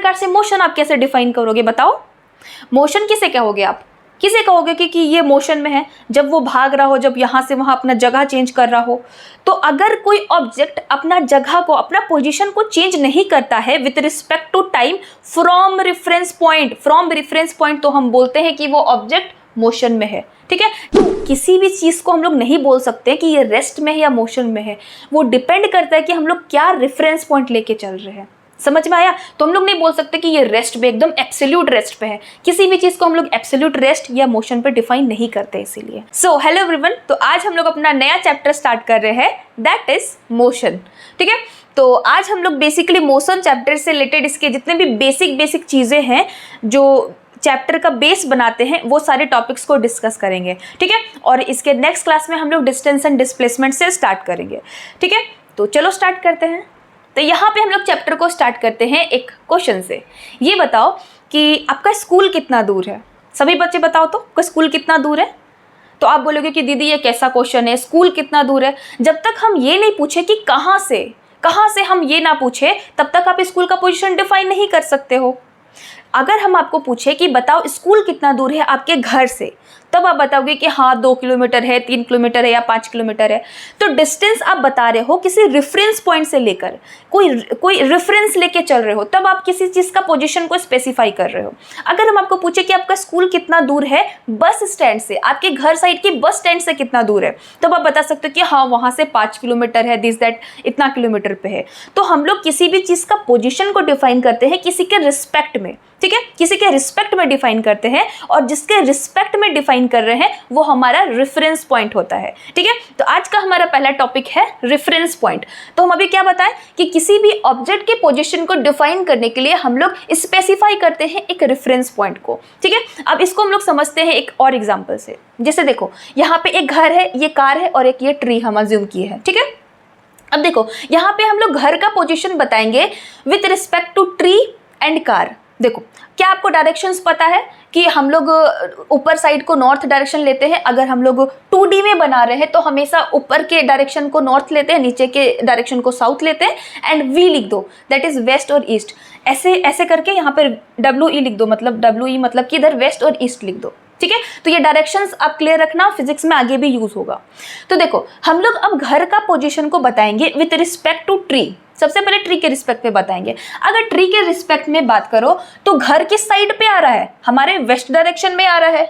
प्रकार से मोशन आप कैसे डिफाइन करोगे बताओ? मोशन किसे कहोगे आप? किसे कहोगे कि ये मोशन में है? जब वो भाग रहा हो, जब यहाँ से वहाँ अपना जगह चेंज कर रहा हो। तो अगर कोई ऑब्जेक्ट अपना जगह को, अपना पोजीशन को चेंज नहीं करता है with respect to time from reference point, तो हम बोलते हैं कि वो ऑब्जेक्ट मोशन में है। ठीक है, तो किसी भी चीज़ को हम लोग नहीं बोल सकते कि ये रेस्ट में है या मोशन में है। वो डिपेंड करता है कि हम लोग क्या रेफरेंस पॉइंट लेके चल रहे हैं। समझ में आया? तो हम लोग नहीं बोल सकते कि ये रेस्ट पे, एकदम एब्सोल्यूट रेस्ट पे है। किसी भी चीज को हम लोग एब्सोल्यूट रेस्ट या मोशन पे डिफाइन नहीं करते इसीलिए। सो हेलो एवरीवन, तो आज हम लोग अपना नया चैप्टर स्टार्ट कर रहे हैं, दैट इज मोशन। ठीक है, तो आज हम लोग बेसिकली मोशन चैप्टर से रिलेटेड इसके जितने भी बेसिक चीजें हैं जो चैप्टर का बेस बनाते हैं वो सारे टॉपिक्स को डिस्कस करेंगे। ठीक है, और इसके नेक्स्ट क्लास में हम लोग डिस्टेंस एंड डिस्प्लेसमेंट से स्टार्ट करेंगे। ठीक है, तो चलो स्टार्ट करते हैं। तो यहाँ पे हम लोग चैप्टर को स्टार्ट करते हैं एक क्वेश्चन से। ये बताओ कि आपका स्कूल कितना दूर है? सभी बच्चे बताओ तो, आपका स्कूल कितना दूर है? तो आप बोलोगे कि दीदी ये कैसा क्वेश्चन है, स्कूल कितना दूर है? जब तक हम ये नहीं पूछे कि कहाँ से हम ये ना पूछे, तब तक आप स्कूल का पोजीशन डिफाइन नहीं कर सकते हो। अगर हम आपको पूछे कि बताओ स्कूल कितना दूर है आपके घर से, तब आप बताओगे कि हाँ 2 किलोमीटर है, 3 किलोमीटर है या 5 किलोमीटर है। तो डिस्टेंस आप बता रहे हो किसी रेफरेंस पॉइंट से लेकर, कोई रेफरेंस लेके चल रहे हो, तब आप किसी चीज़ का पोजीशन को स्पेसिफाई कर रहे हो। अगर हम आपको पूछे कि आपका स्कूल कितना दूर है बस स्टैंड से, आपके घर साइड की बस स्टैंड से कितना दूर है, तब आप बता सकते हो कि हाँ वहाँ से 5 किलोमीटर है, दिस दैट इतना किलोमीटर पे है। तो हम लोग किसी भी चीज़ का पोजीशन को डिफाइन करते हैं किसी के रिस्पेक्ट में। ठीक है, किसी के रिस्पेक्ट में डिफाइन करते हैं, और जिसके रिस्पेक्ट में डिफाइन कर रहे हैं वो हमारा रेफरेंस पॉइंट होता है। ठीक है, तो आज का हमारा पहला टॉपिक है रेफरेंस पॉइंट। तो हम अभी क्या बताएं कि किसी भी ऑब्जेक्ट के पोजीशन को डिफाइन करने के लिए हम लोग स्पेसिफाई करते हैं एक रेफरेंस पॉइंट को। ठीक है, अब इसको हम लोग समझते हैं एक और एग्जांपल से। जैसे देखो यहाँ पे एक घर है, ये कार है और एक ये ट्री हम अज्यूम किए हैं। ठीक है, अब देखो यहाँ पे हम लोग घर का पोजीशन बताएंगे with respect to tree and car. देखो क्या आपको डायरेक्शंस पता है कि हम लोग ऊपर साइड को नॉर्थ डायरेक्शन लेते हैं। अगर हम लोग 2D में बना रहे हैं तो हमेशा ऊपर के डायरेक्शन को नॉर्थ लेते हैं, नीचे के डायरेक्शन को साउथ लेते हैं, एंड वी लिख दो, दैट इज वेस्ट और ईस्ट। ऐसे करके यहाँ पर WE लिख दो, मतलब WE मतलब कि इधर वेस्ट और ईस्ट लिख दो। ठीक है, तो ये डायरेक्शंस आप क्लियर रखना, फिजिक्स में आगे भी यूज होगा। तो देखो हम लोग अब घर का पोजीशन को बताएंगे विथ रिस्पेक्ट टू ट्री। सबसे पहले ट्री के रिस्पेक्ट पे बताएंगे। अगर ट्री के रिस्पेक्ट में बात करो तो घर किस साइड पे आ रहा है? हमारे वेस्ट डायरेक्शन में आ रहा है।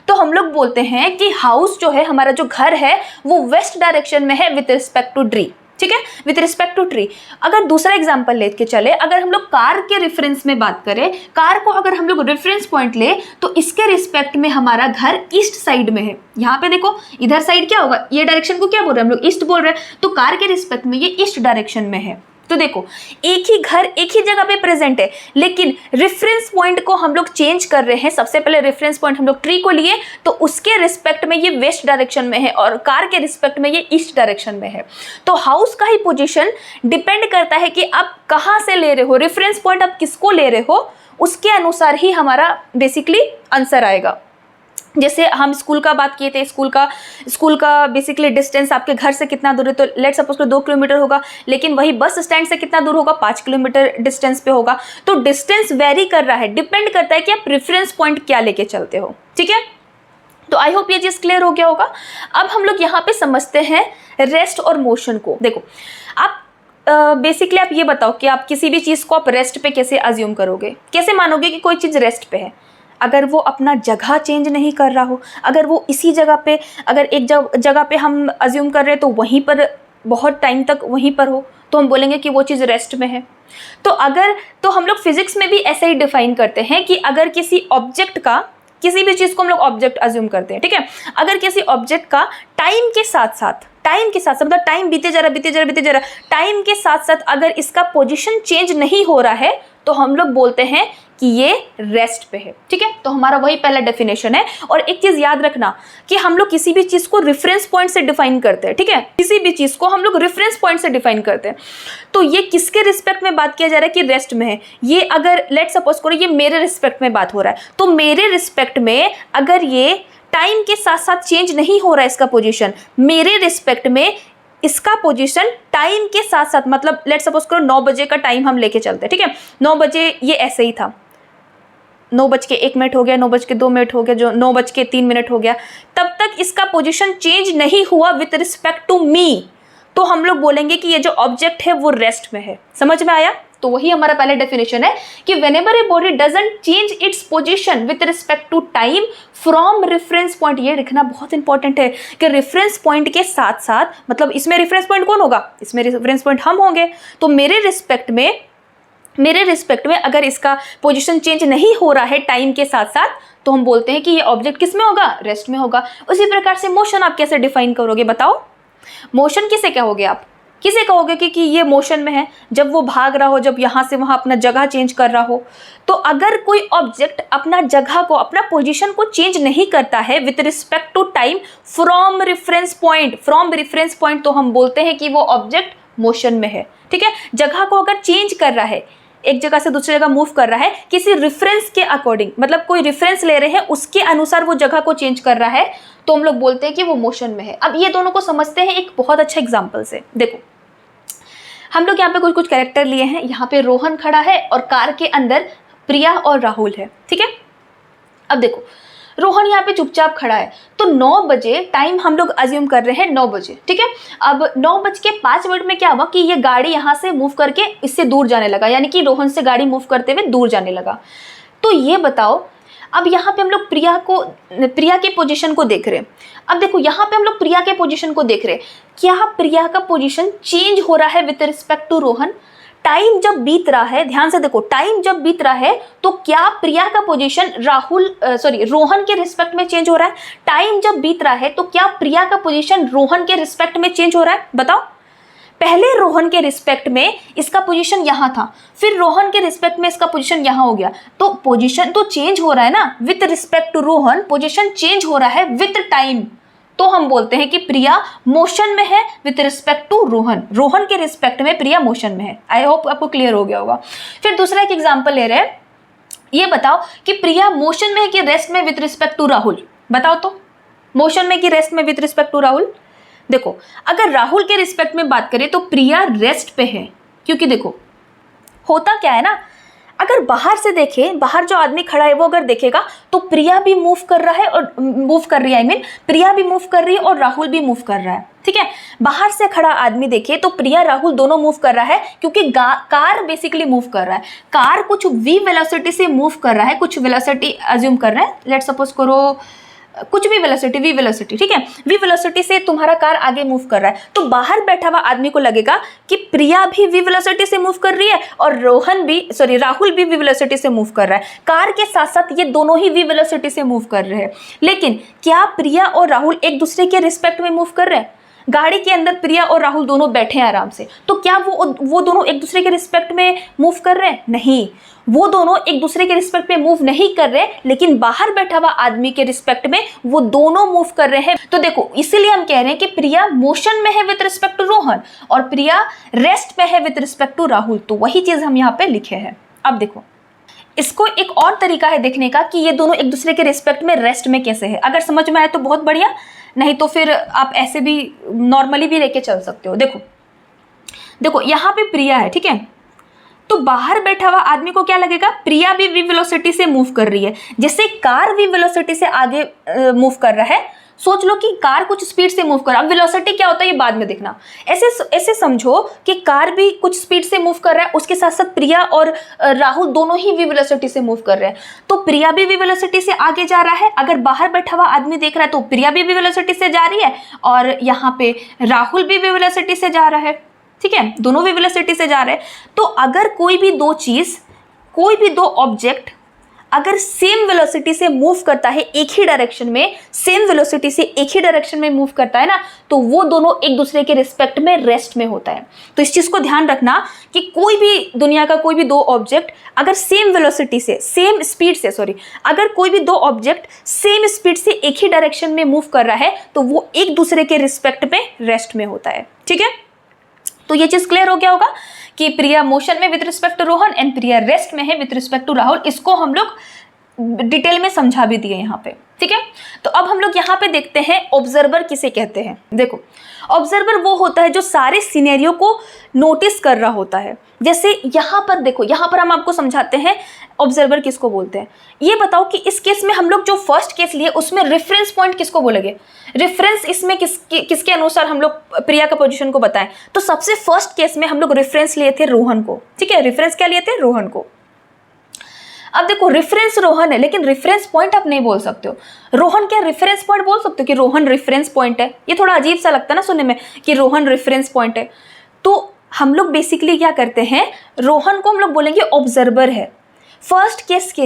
तो हम लोग बोलते हैं कि हाउस जो है, हमारा जो घर है वो वेस्ट डायरेक्शन में है विथ रिस्पेक्ट टू ट्री। ठीक है, विथ रिस्पेक्ट टू ट्री। अगर दूसरा एग्जांपल लेके चले, अगर हम लोग कार के रेफरेंस में बात करें, कार को अगर हम लोग रेफरेंस पॉइंट ले तो इसके रिस्पेक्ट में हमारा घर ईस्ट साइड में है। यहाँ पे देखो इधर साइड क्या होगा, ये डायरेक्शन को क्या बोल रहे हैं हम लोग? ईस्ट बोल रहे हैं। तो कार के रिस्पेक्ट में ये ईस्ट डायरेक्शन में है। तो देखो एक ही घर एक ही जगह पे प्रेजेंट है, लेकिन रेफरेंस पॉइंट को हम लोग चेंज कर रहे हैं। सबसे पहले रेफरेंस पॉइंट हम लोग ट्री को लिए तो उसके रिस्पेक्ट में ये वेस्ट डायरेक्शन में है और कार के रिस्पेक्ट में ये ईस्ट डायरेक्शन में है। तो हाउस का ही पोजीशन डिपेंड करता है कि आप कहाँ से ले रहे हो, रेफरेंस पॉइंट आप किसको ले रहे हो, उसके अनुसार ही हमारा बेसिकली आंसर आएगा। जैसे हम स्कूल का बात किए थे, स्कूल का बेसिकली डिस्टेंस आपके घर से कितना दूर है, तो लेट्स सपोज को 2 किलोमीटर होगा, लेकिन वही बस स्टैंड से कितना दूर होगा, 5 किलोमीटर डिस्टेंस पे होगा। तो डिस्टेंस वेरी कर रहा है, डिपेंड करता है कि आप रेफरेंस पॉइंट क्या लेके चलते हो। ठीक है, तो आई होप ये चीज़ क्लियर हो गया होगा। अब हम लोग यहाँ पे समझते हैं रेस्ट और मोशन को। देखो आप बेसिकली आप ये बताओ कि आप किसी भी चीज़ को आप रेस्ट पे कैसे अज्यूम करोगे, कैसे मानोगे कि कोई चीज़ रेस्ट पे है? अगर वो अपना जगह चेंज नहीं कर रहा हो, अगर वो इसी जगह पे, अगर एक जगह पे हम अज्यूम कर रहे हैं तो वहीं पर बहुत टाइम तक वहीं पर हो, तो हम बोलेंगे कि वो चीज़ रेस्ट में है। तो हम लोग फिजिक्स में भी ऐसे ही डिफाइन करते हैं कि अगर किसी ऑब्जेक्ट का, किसी भी चीज़ को हम लोग ऑब्जेक्ट अज्यूम करते हैं। ठीक है, अगर किसी ऑब्जेक्ट का टाइम के साथ मतलब टाइम बीते जा रहा, टाइम के साथ साथ अगर इसका पोजीशन चेंज नहीं हो रहा है तो हम लोग बोलते हैं कि ये रेस्ट पे है। ठीक है, तो हमारा वही पहला डेफिनेशन है। और एक चीज याद रखना कि हम लोग किसी भी चीज को रेफरेंस पॉइंट से डिफाइन करते हैं। ठीक है, किसी भी चीज को हम लोग रेफरेंस पॉइंट से डिफाइन करते हैं। तो ये किसके रिस्पेक्ट में बात किया जा रहा है कि रेस्ट में है? ये अगर लेट सपोज करो ये मेरे रिस्पेक्ट में बात हो रहा है, तो मेरे रिस्पेक्ट में अगर ये टाइम के साथ साथ चेंज नहीं हो रहा है इसका पोजीशन, मेरे रिस्पेक्ट में इसका पोजीशन टाइम के साथ साथ, मतलब लेट सपोज करो 9 बजे का टाइम हम लेके चलते हैं, ठीक है, 9 बजे ये ऐसे ही था, 9:01 हो गया, 9:02 हो गया, जो 9:03 हो गया, तब तक इसका पोजीशन चेंज नहीं हुआ विथ रिस्पेक्ट टू मी, तो हम लोग बोलेंगे कि ये जो ऑब्जेक्ट है वो रेस्ट में है। समझ में आया? तो वही हमारा पहले डेफिनेशन है कि whenever a body doesn't change its position with respect to time from reference point, ये लिखना बहुत इंपॉर्टेंट है कि रेफरेंस पॉइंट के साथ साथ, मतलब इसमें रेफरेंस पॉइंट कौन होगा? इसमें रेफरेंस पॉइंट हम होंगे, तो मेरे रिस्पेक्ट में अगर इसका पोजीशन चेंज नहीं हो रहा है टाइम के साथ साथ, तो हम बोलते हैं कि ये ऑब्जेक्ट किस में होगा? रेस्ट में होगा। उसी प्रकार से मोशन आप कैसे डिफाइन करोगे बताओ? मोशन किसे कहोगे आप? किसे कहोगे कि ये मोशन में है, जब वो भाग रहा हो, जब यहाँ से वहाँ अपना जगह चेंज कर रहा हो। तो अगर कोई ऑब्जेक्ट अपना जगह को, अपना पोजीशन को चेंज नहीं करता है with respect to time from reference point, तो हम बोलते हैं कि वो ऑब्जेक्ट मोशन में है। ठीक है, जगह को अगर चेंज कर रहा है, एक जगह से दूसरी जगह मूव कर रहा है किसी रेफरेंस के अकॉर्डिंग, मतलब कोई रेफरेंस ले रहे हैं उसके अनुसार वो जगह को चेंज कर रहा है, तो हम लोग बोलते हैं कि वो मोशन में है। अब ये दोनों को समझते हैं एक बहुत अच्छा एग्जांपल से। देखो, हम लोग यहाँ पे कुछ कैरेक्टर लिए हैं। यहाँ पे रोहन खड़ा है और कार के अंदर प्रिया और राहुल है। ठीक है, अब देखो रोहन यहाँ पे चुपचाप खड़ा है, तो 9 बजे टाइम हम लोग अज्यूम कर रहे हैं 9 बजे। ठीक है, अब 9:05 में क्या हुआ कि ये गाड़ी यहाँ से मूव करके इससे दूर जाने लगा, यानी कि रोहन से गाड़ी मूव करते हुए दूर जाने लगा। तो ये बताओ, अब यहाँ पे हम लोग प्रिया के पोजीशन को देख रहे हैं। अब देखो यहाँ पे हम लोग प्रिया के पोजीशन को देख रहे हैं, क्या प्रिया का पोजीशन चेंज हो रहा है with respect to Rohan? Time जब बीत रहा है, ध्यान से देखो, टाइम जब बीत रहा है तो क्या प्रिया का पोजीशन रोहन के रिस्पेक्ट में चेंज हो रहा है? टाइम जब बीत रहा है तो क्या प्रिया का पोजीशन रोहन के रिस्पेक्ट में चेंज हो रहा है? बताओ। पहले रोहन के रिस्पेक्ट में इसका पोजीशन यहाँ था, फिर रोहन के रिस्पेक्ट में इसका पोजीशन यहाँ हो गया, तो पोजीशन तो चेंज हो रहा है ना with respect to Rohan, position change हो रहा है विथ टाइम, तो हम बोलते हैं कि प्रिया मोशन में है विथ रिस्पेक्ट टू रोहन के रिस्पेक्ट में प्रिया मोशन में है। आई होप आपको क्लियर हो गया होगा। फिर दूसरा एक एग्जांपल ले रहे हैं, ये बताओ कि प्रिया मोशन में है कि रेस्ट में विथ रिस्पेक्ट टू राहुल? बताओ तो, मोशन में कि रेस्ट में विथ रिस्पेक्ट टू राहुल? देखो, अगर राहुल के रिस्पेक्ट में बात करें तो प्रिया रेस्ट पे है, क्योंकि देखो होता क्या है ना, अगर बाहर से देखें, बाहर जो आदमी खड़ा है वो अगर देखेगा तो प्रिया भी मूव कर रहा है और प्रिया भी मूव कर रही है और राहुल भी मूव कर रहा है। ठीक है, बाहर से खड़ा आदमी देखे तो प्रिया राहुल दोनों मूव कर रहा है, क्योंकि कार बेसिकली मूव कर रहा है। कार कुछ v वेलोसिटी से मूव कर रहा है, कुछ वेलोसिटी अज्यूम कर रहा है, लेट सपोज करो कुछ भी वेलोसिटी, v वेलोसिटी। ठीक है, v वेलोसिटी से तुम्हारा कार आगे मूव कर रहा है, तो बाहर बैठा हुआ आदमी को लगेगा कि प्रिया भी v वेलोसिटी से मूव कर रही है और राहुल भी v वेलोसिटी से मूव कर रहा है। कार के साथ साथ ये दोनों ही v वेलोसिटी से मूव कर रहे हैं, लेकिन क्या प्रिया और राहुल एक दूसरे के रिस्पेक्ट में मूव कर रहे हैं? गाड़ी के अंदर प्रिया और राहुल दोनों बैठे हैं आराम से, तो क्या वो दोनों एक दूसरे के रिस्पेक्ट में मूव कर रहे हैं? नहीं, वो दोनों एक दूसरे के रिस्पेक्ट में मूव नहीं कर रहे, लेकिन बाहर बैठा हुआ आदमी के रिस्पेक्ट में वो दोनों मूव कर रहे हैं। तो देखो, इसीलिए हम कह रहे हैं कि प्रिया मोशन में है विद रिस्पेक्ट टू रोहन और प्रिया रेस्ट में है विद रिस्पेक्ट टू राहुल, तो वही चीज हम यहाँ पे लिखे हैं। अब देखो, इसको एक और तरीका है देखने का कि ये दोनों एक दूसरे के रिस्पेक्ट में रेस्ट में कैसे है। अगर समझ में आए तो बहुत बढ़िया, नहीं तो फिर आप ऐसे भी नॉर्मली भी लेके चल सकते हो। देखो यहाँ पे प्रिया है, ठीक है, तो बाहर बैठा हुआ आदमी को क्या लगेगा? प्रिया भी v वेलोसिटी से मूव कर रही है, जैसे कार v वेलोसिटी से आगे मूव कर रहा है। सोच लो कि कार कुछ स्पीड से मूव कर रहा है, अब वेलोसिटी क्या होता है ये बाद में देखना। ऐसे समझो कि कार भी कुछ स्पीड से मूव कर रहा है, उसके साथ साथ प्रिया और राहुल दोनों ही v वेलोसिटी से मूव कर रहे हैं, तो प्रिया भी v वेलोसिटी से आगे जा रहा है। अगर बाहर बैठा हुआ आदमी देख रहा है तो प्रिया भी v वेलोसिटी से जा रही है और यहाँ पे राहुल भी v वेलोसिटी से जा रहा है। ठीक है, दोनों v वेलोसिटी से जा रहे हैं। तो अगर कोई भी दो ऑब्जेक्ट अगर सेम वेलोसिटी से मूव करता है, एक ही डायरेक्शन में, सेम वेलोसिटी से एक ही डायरेक्शन में मूव करता है ना, तो वो दोनों एक दूसरे के रिस्पेक्ट में रेस्ट में होता है। तो इस चीज को ध्यान रखना कि दुनिया का कोई भी दो ऑब्जेक्ट अगर सेम वेलोसिटी से, सेम स्पीड से, अगर कोई भी दो ऑब्जेक्ट सेम स्पीड से एक ही डायरेक्शन में मूव कर रहा है तो वो एक दूसरे के रिस्पेक्ट में रेस्ट में होता है। ठीक है, तो ये चीज क्लियर हो गया होगा कि प्रिया मोशन में with respect to Rohan and Priya rest में है विद रिस्पेक्ट टू राहुल। इसको हम लोग डिटेल में समझा भी दिए यहाँ पे, ठीक है। तो अब हम लोग यहाँ पे देखते हैं ऑब्जर्वर किसे कहते हैं। देखो, ऑब्जर्वर वो होता है जो सारे सिनेरियो को नोटिस कर रहा होता है। जैसे यहाँ पर देखो, यहाँ पर हम आपको समझाते हैं ऑब्जर्वर किसको बोलते हैं। ये बताओ कि इस केस में हम लोग जो फर्स्ट केस लिए उसमें रेफरेंस पॉइंट किसको बोलेंगे? रेफरेंस इसमें किसके अनुसार हम लोग प्रिया का पोजीशन को बताएं? तो सबसे फर्स्ट केस में हम लोग रेफरेंस लिए थे रोहन को, ठीक है। रेफरेंस क्या लिए थे? रोहन को। अब देखो, रेफरेंस रोहन है, लेकिन रेफरेंस पॉइंट आप नहीं बोल सकते हो। रोहन क्या रेफरेंस पॉइंट बोल सकते हो कि रोहन रेफरेंस पॉइंट है? ये थोड़ा अजीब सा लगता है ना सुनने में कि रोहन रेफरेंस पॉइंट है। तो हम लोग बेसिकली क्या करते हैं, रोहन को हम लोग बोलेंगे ऑब्जर्वर है। फर्स्ट केस के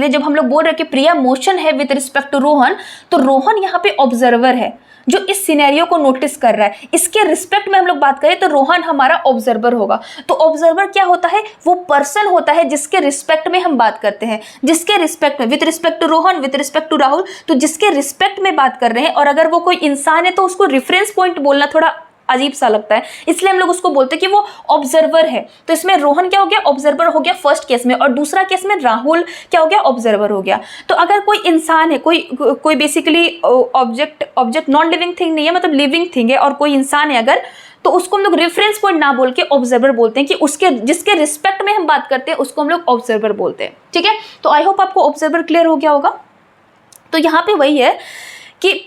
लिए जब हम लोग बोल रहे हैं कि प्रिया मोशन है विद रिस्पेक्ट टू रोहन, तो रोहन यहाँ पे ऑब्जर्वर है जो इस सिनेरियो को नोटिस कर रहा है। इसके रिस्पेक्ट में हम लोग बात करें तो रोहन हमारा ऑब्जर्वर होगा। तो ऑब्जर्वर क्या होता है? वो पर्सन होता है जिसके रिस्पेक्ट में हम बात करते हैं, जिसके रिस्पेक्ट में, with respect to Rohan, with respect to Rahul, तो जिसके रिस्पेक्ट में बात कर रहे हैं। और अगर वो कोई इंसान है तो उसको रेफरेंस पॉइंट बोलना थोड़ा अजीब सा लगता है, इसलिए हम लोग उसको बोलते हैं कि वो ऑब्जर्वर है। तो इसमें रोहन क्या हो गया? ऑब्जर्वर हो गया फर्स्ट केस में, और दूसरा केस में राहुल क्या हो गया? ऑब्जर्वर हो गया। तो अगर कोई इंसान है, कोई basically object non living thing नहीं है, मतलब लिविंग थिंग है, और कोई इंसान है अगर, तो उसको हम लोग रेफरेंस पॉइंट ना बोल के ऑब्जर्वर बोलते हैं कि उसके जिसके रिस्पेक्ट में हम बात करते हैं उसको हम लोग ऑब्जर्वर बोलते हैं, ठीक है। तो आई होप आपको ऑब्जर्वर क्लियर हो गया होगा। तो यहाँ पे वही है कि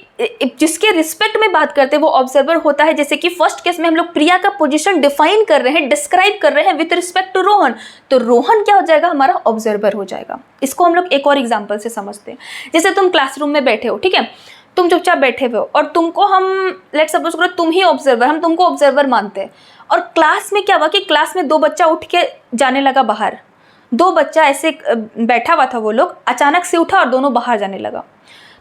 जिसके रिस्पेक्ट में बात करते हैं वो ऑब्जर्वर होता है। जैसे कि फर्स्ट केस में हम लोग प्रिया का पोजीशन डिफाइन कर रहे हैं, डिस्क्राइब कर रहे हैं विद रिस्पेक्ट टू रोहन, तो रोहन क्या हो जाएगा? हमारा ऑब्जर्वर हो जाएगा। इसको हम लोग एक और एग्जांपल से समझते हैं। जैसे तुम क्लासरूम में बैठे हो, ठीक है, तुम चुपचाप बैठे हुए हो और तुमको हम लेट्स सपोज करो तुम ही ऑब्जर्वर, हम तुमको ऑब्जर्वर मानते हैं। और क्लास में क्या हुआ कि क्लास में 2 बच्चा उठ के जाने लगा बाहर। 2 बच्चा ऐसे बैठा हुआ था, वो लोग अचानक से उठा और दोनों बाहर जाने लगा।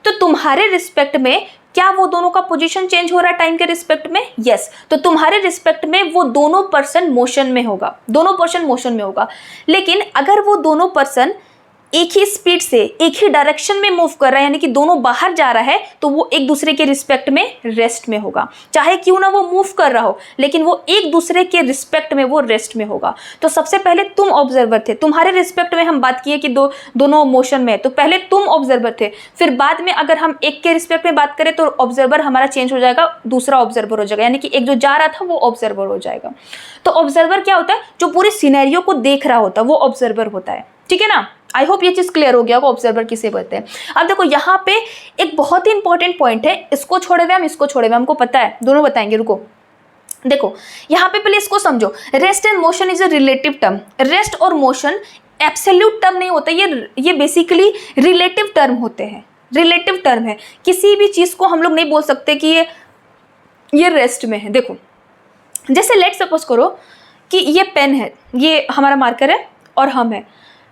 तो तुम्हारे रिस्पेक्ट में क्या वो दोनों का पोजीशन चेंज हो रहा है टाइम के रिस्पेक्ट में? यस। तो तुम्हारे रिस्पेक्ट में वो दोनों पर्सन मोशन में होगा, दोनों पर्सन मोशन में होगा। लेकिन अगर वो दोनों पर्सन एक ही स्पीड से एक ही डायरेक्शन में मूव कर रहा है, यानी कि दोनों बाहर जा रहा है, तो वो एक दूसरे के रिस्पेक्ट में रेस्ट में होगा। चाहे क्यों ना वो मूव कर रहा हो, लेकिन वो एक दूसरे के रिस्पेक्ट में वो रेस्ट में होगा। तो सबसे पहले तुम ऑब्जर्वर थे, तुम्हारे रिस्पेक्ट में हम बात किए कि दोनों मोशन में है, तो पहले तुम ऑब्जर्वर थे। फिर बाद में अगर हम एक के रिस्पेक्ट में बात करें तो ऑब्जर्वर हमारा चेंज हो जाएगा, दूसरा ऑब्जर्वर हो जाएगा, यानी कि एक जो जा रहा था वो ऑब्जर्वर हो जाएगा। तो ऑब्जर्वर क्या होता है? जो पूरे सिनेरियो को देख रहा होता है वो ऑब्जर्वर होता है, ठीक है ना। आई होप ये चीज क्लियर हो गया, वो ऑब्जर्वर किसे बोलते हैं। अब देखो, यहाँ पे एक बहुत ही इंपॉर्टेंट पॉइंट है, इसको छोड़े हुए हम इसको छोड़े हुए, हमको पता है, दोनों बताएंगे, रुको। देखो यहाँ पे पहले इसको समझो, rest and motion is a relative term. Rest और मोशन एब्सोल्यूट टर्म नहीं होता, ये बेसिकली रिलेटिव टर्म होते हैं, रिलेटिव टर्म है। किसी भी चीज को हम लोग नहीं बोल सकते कि ये रेस्ट में है। देखो, जैसे लेट सपोज करो कि ये पेन है, ये हमारा मार्कर है और हम है,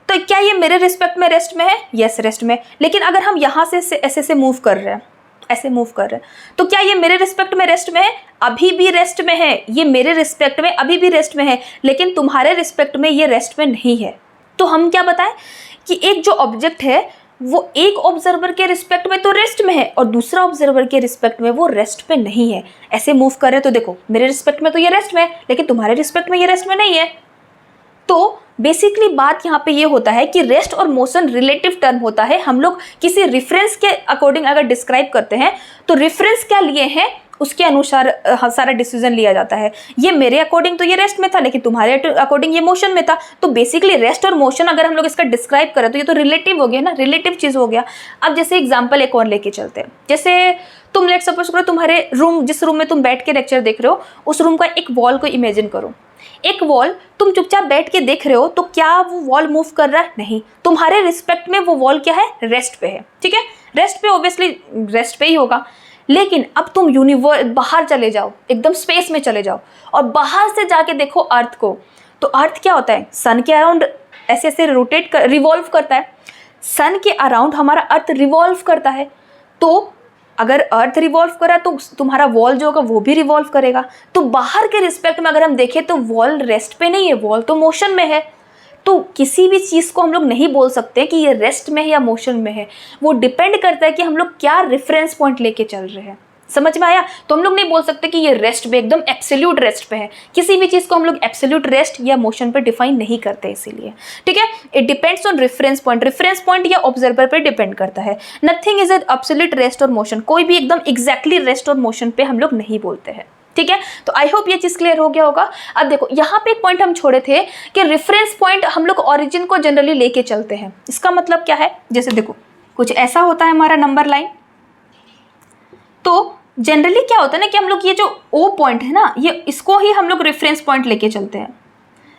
तो क्या ये मेरे रिस्पेक्ट में रेस्ट में है? यस, रेस्ट में। लेकिन अगर हम यहाँ से ऐसे मूव कर रहे हैं, ऐसे मूव कर रहे हैं, तो क्या ये मेरे रिस्पेक्ट में रेस्ट में है? अभी भी रेस्ट में है। ये मेरे रिस्पेक्ट में अभी भी रेस्ट में है, लेकिन तुम्हारे रिस्पेक्ट में ये रेस्ट में नहीं है। तो हम क्या बताएं कि एक जो ऑब्जेक्ट है वो एक ऑब्जर्वर के रिस्पेक्ट में तो रेस्ट में है और दूसरा ऑब्जर्वर के रिस्पेक्ट में वो रेस्ट में नहीं है। ऐसे मूव कर रहे, तो देखो मेरे रिस्पेक्ट में तो ये रेस्ट में है, लेकिन तुम्हारे रिस्पेक्ट में ये रेस्ट में नहीं है। तो बेसिकली बात यहाँ पे ये होता है कि रेस्ट और मोशन रिलेटिव टर्म होता है। हम लोग किसी रेफरेंस के अकॉर्डिंग अगर डिस्क्राइब करते हैं तो रेफरेंस क्या लिए हैं उसके अनुसार सारा डिसीजन लिया जाता है। ये मेरे अकॉर्डिंग तो ये रेस्ट में था, लेकिन तुम्हारे अकॉर्डिंग ये मोशन में था। तो बेसिकली रेस्ट और मोशन अगर हम लोग इसका डिस्क्राइब करें तो ये तो रिलेटिव हो गया ना, रिलेटिव चीज़ हो गया। अब जैसे एग्जाम्पल एक और लेके चलते हैं। जैसे तुम लेट सपोज करो तुम्हारे रूम, जिस रूम में तुम बैठ के लेक्चर देख रहे हो, उस रूम का एक वॉल को इमेजिन करो। एक वॉल तुम चुपचाप बैठ के देख रहे हो, तो क्या वो वॉल मूव कर रहा है? नहीं। तुम्हारे रिस्पेक्ट में वो वॉल क्या है? रेस्ट पे है, ठीक है। रेस्ट पे ऑब्वियसली रेस्ट पे ही होगा। लेकिन अब तुम बाहर चले जाओ, एकदम स्पेस में चले जाओ और बाहर से जाके देखो अर्थ को। तो अर्थ क्या होता है? सन के अराउंड ऐसे ऐसे रिवॉल्व करता है। सन के अराउंड हमारा अर्थ रिवॉल्व करता है। तो अगर अर्थ रिवॉल्व करा तो तुम्हारा वॉल जो होगा वो भी रिवॉल्व करेगा। तो बाहर के रिस्पेक्ट में अगर हम देखें तो वॉल रेस्ट पे नहीं है, वॉल तो मोशन में है। तो किसी भी चीज़ को हम लोग नहीं बोल सकते कि ये रेस्ट में है या मोशन में है। वो डिपेंड करता है कि हम लोग क्या रेफरेंस पॉइंट लेके चल रहे हैं। समझ में आया? तो हम लोग नहीं बोल सकते कि ये रेस्ट पे, एकदम एब्सोल्यूट रेस्ट पे है। किसी भी चीज को हम लोग एब्सोल्यूट रेस्ट या मोशन पे डिफाइन नहीं करते इसीलिए, ठीक है। It depends on reference point, reference point या ऑब्जर्वर पे डिपेंड करता है। नथिंग इज एब्सोल्यूट रेस्ट और मोशन, कोई भी एकदम एग्जैक्टली रेस्ट और मोशन पे हम लोग नहीं बोलते हैं, ठीक है। तो आई होप ये चीज क्लियर हो गया होगा। अब देखो यहाँ पे एक पॉइंट हम छोड़े थे कि रेफरेंस पॉइंट हम लोग ओरिजिन को जनरली लेके चलते हैं। इसका मतलब क्या है, जैसे देखो कुछ ऐसा होता है हमारा नंबर लाइन, तो जनरली क्या होता है ना कि हम लोग ये जो ओ पॉइंट है ना, ये इसको ही हम लोग रेफरेंस पॉइंट लेके चलते हैं।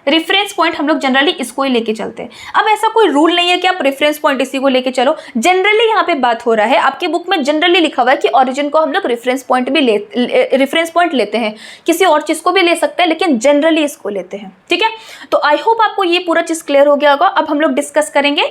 रेफरेंस पॉइंट हम लोग जनरली इसको ही लेके चलते हैं। अब ऐसा कोई रूल नहीं है कि आप रेफरेंस पॉइंट इसी को लेके चलो, जनरली यहाँ पे बात हो रहा है। आपके बुक में जनरली लिखा हुआ है कि ओरिजिन को हम लोग रेफरेंस पॉइंट भी रेफरेंस पॉइंट लेते हैं, किसी और चीज को भी ले सकते हैं, लेकिन जनरली इसको लेते हैं, ठीक है। तो आई होप आपको ये पूरा चीज क्लियर हो गया होगा। अब हम लोग डिस्कस करेंगे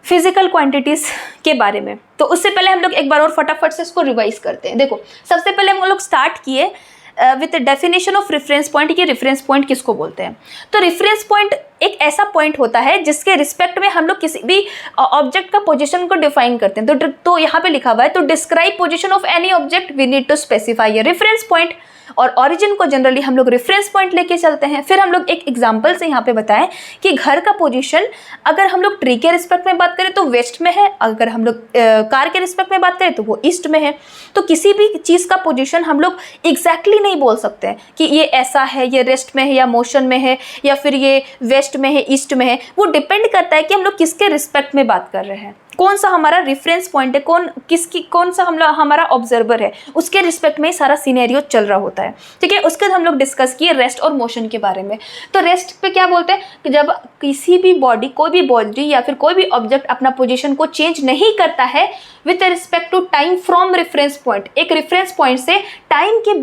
फिजिकल क्वांटिटीज के बारे में। तो उससे पहले हम लोग एक बार और फटाफट से इसको रिवाइज करते हैं। देखो सबसे पहले हम लोग स्टार्ट किए with definition of reference point. ये रेफरेंस पॉइंट किसको बोलते हैं? तो रेफरेंस पॉइंट एक ऐसा पॉइंट होता है जिसके रिस्पेक्ट में हम लोग किसी भी ऑब्जेक्ट का पोजीशन को डिफाइन करते हैं। तो यहाँ पे लिखा हुआ है, तो describe position of any object we need to specify a reference point. और ओरिजिन को जनरली हम लोग रेफरेंस पॉइंट लेके चलते हैं। फिर हम लोग एक एग्जांपल से यहाँ पे बताएं कि घर का पोजीशन अगर हम लोग ट्री के रिस्पेक्ट में बात करें तो वेस्ट में है, अगर हम लोग कार के रिस्पेक्ट में बात करें तो वो ईस्ट में है। तो किसी भी चीज़ का पोजीशन हम लोग एग्जैक्टली नहीं बोल सकते हैं कि ये ऐसा है, ये रेस्ट में है या मोशन में है, या फिर ये वेस्ट में है, ईस्ट में है। वो डिपेंड करता है कि हम लोग किसके रिस्पेक्ट में बात कर रहे हैं, कौन सा हमारा रेफरेंस पॉइंट है, कौन सा हमारा ऑब्जर्वर है, उसके रिस्पेक्ट में सारा सिनेरियो चल रहा होता है, ठीक है। उसके बाद हम लोग डिस्कस किए रेस्ट और मोशन के बारे में। तो रेस्ट पे क्या बोलते हैं कि जब किसी भी बॉडी, कोई भी बॉडी या फिर कोई भी ऑब्जेक्ट अपना पोजीशन को चेंज नहीं करता है with respect to time from reference point. एक रेफरेंस पॉइंट से टाइम के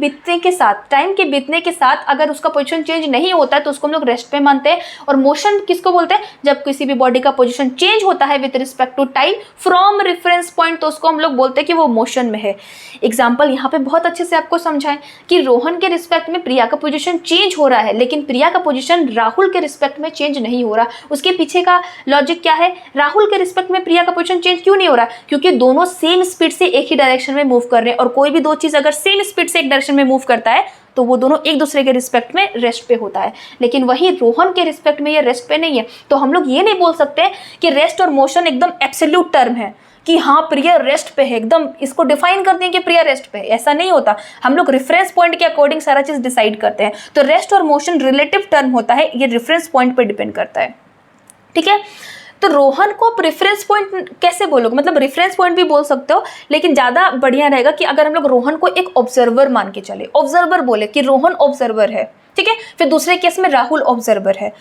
बीतने के साथ अगर उसका पोजीशन चेंज नहीं होता है तो उसको हम लोग रेस्ट पे मानते हैं। और मोशन किसको बोलते हैं? जब किसी भी बॉडी का पोजीशन चेंज होता है with respect to time from reference point तो उसको हम लोग बोलते हैं कि वो मोशन में है। एग्जांपल यहाँ पे बहुत अच्छे से आपको समझाएं कि रोहन के रिस्पेक्ट में प्रिया का पोजीशन चेंज हो रहा है, लेकिन प्रिया का पोजीशन राहुल के रिस्पेक्ट में चेंज नहीं हो रहा। उसके पीछे का लॉजिक क्या है? राहुल के रिस्पेक्ट में प्रिया का पोजीशन चेंज क्यों नहीं हो रहा? क्योंकि दोनों सेम स्पीड से एक ही डायरेक्शन में मूव कर रहे हैं, और कोई भी दो चीज अगर सेम स्पीड से एक डायरेक्शन में मूव करता है तो वो दोनों एक दूसरे के रिस्पेक्ट में रेस्ट पे होता है। लेकिन वही रोहन के रिस्पेक्ट में ये रेस्ट पे नहीं है। तो हम लोग ये नहीं बोल सकते कि रेस्ट और मोशन एकदम एब्सोल्यूट टर्म है कि हाँ प्रिया रेस्ट पे है, एकदम इसको डिफाइन कर दें कि प्रिया रेस्ट पे है, ऐसा नहीं होता। हम लोग रेफरेंस पॉइंट के अकॉर्डिंग सारा चीज डिसाइड करते हैं। तो रेस्ट और मोशन रिलेटिव टर्म होता है, ये रेफरेंस पॉइंट पे डिपेंड करता है, ठीक है। तो रोहन को रेफरेंस पॉइंट कैसे बोलोगे? मतलब रेफरेंस पॉइंट भी बोल सकते हो, लेकिन ज़्यादा बढ़िया रहेगा कि अगर हम लोग रोहन को एक ऑब्जर्वर मान के चले, ऑब्जर्वर बोले कि रोहन ऑब्जर्वर है, ठीक है। फिर दूसरे केस में राहुल ऑब्जर्वर है,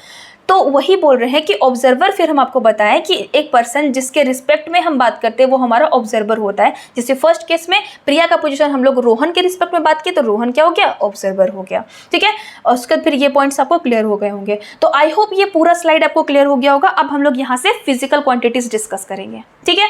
तो वही बोल रहे हैं कि ऑब्जर्वर। फिर हम आपको बताएं कि एक पर्सन जिसके रिस्पेक्ट में हम बात करते हैं वो हमारा ऑब्जर्वर होता है। जैसे फर्स्ट केस में प्रिया का पोजीशन हम लोग रोहन के रिस्पेक्ट में बात किए तो रोहन क्या हो गया? ऑब्जर्वर हो गया, ठीक है। और उसके बाद फिर ये पॉइंट्स आपको क्लियर हो गए होंगे। तो आई होप ये पूरा स्लाइड आपको क्लियर हो गया होगा। अब हम लोग यहाँ से फिजिकल क्वांटिटीज डिस्कस करेंगे, ठीक है।